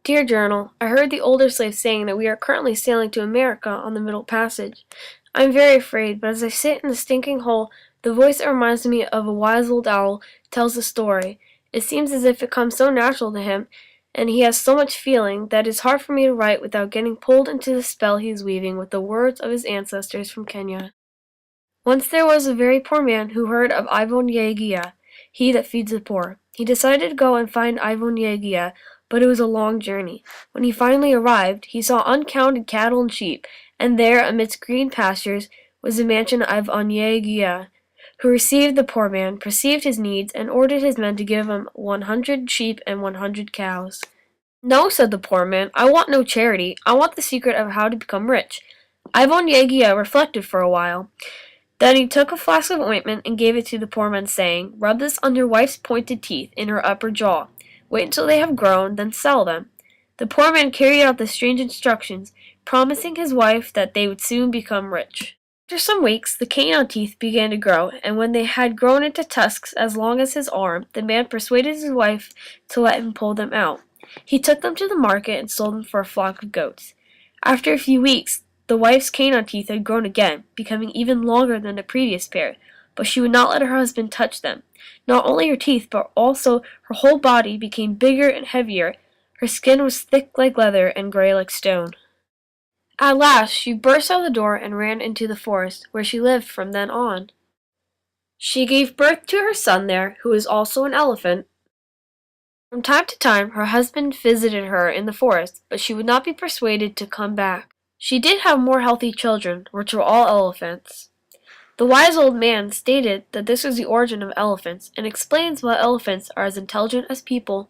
Dear Journal, I heard the older slave saying that we are currently sailing to America on the Middle Passage. I am very afraid, but as I sit in the stinking hole, the voice that reminds me of a wise old owl tells the story. It seems as if it comes so natural to him, and he has so much feeling, that it is hard for me to write without getting pulled into the spell he is weaving with the words of his ancestors from Kenya. Once there was a very poor man who heard of Ivonyegia, he that feeds the poor. He decided to go and find Ivonyegia, but it was a long journey. When he finally arrived, he saw uncounted cattle and sheep, and there, amidst green pastures, was the mansion of Onyegia, who received the poor man, perceived his needs, and ordered his men to give him 100 sheep and 100 cows. No, said the poor man, I want no charity. I want the secret of how to become rich. Ivonyegia reflected for a while. Then he took a flask of ointment and gave it to the poor man, saying, Rub this on your wife's pointed teeth in her upper jaw. Wait until they have grown, then sell them. The poor man carried out the strange instructions, promising his wife that they would soon become rich. After some weeks, the canine teeth began to grow, and when they had grown into tusks as long as his arm, the man persuaded his wife to let him pull them out. He took them to the market and sold them for a flock of goats. After a few weeks, the wife's canine teeth had grown again, becoming even longer than the previous pair, but she would not let her husband touch them. Not only her teeth, but also her whole body became bigger and heavier. Her skin was thick like leather and gray like stone. At last she burst out the door and ran into the forest, where she lived from then on. She gave birth to her son there, who is also an elephant. From time to time her husband visited her in the forest, but she would not be persuaded to come back. She did have more healthy children, which were all elephants. The wise old man stated that this was the origin of elephants, and explains why elephants are as intelligent as people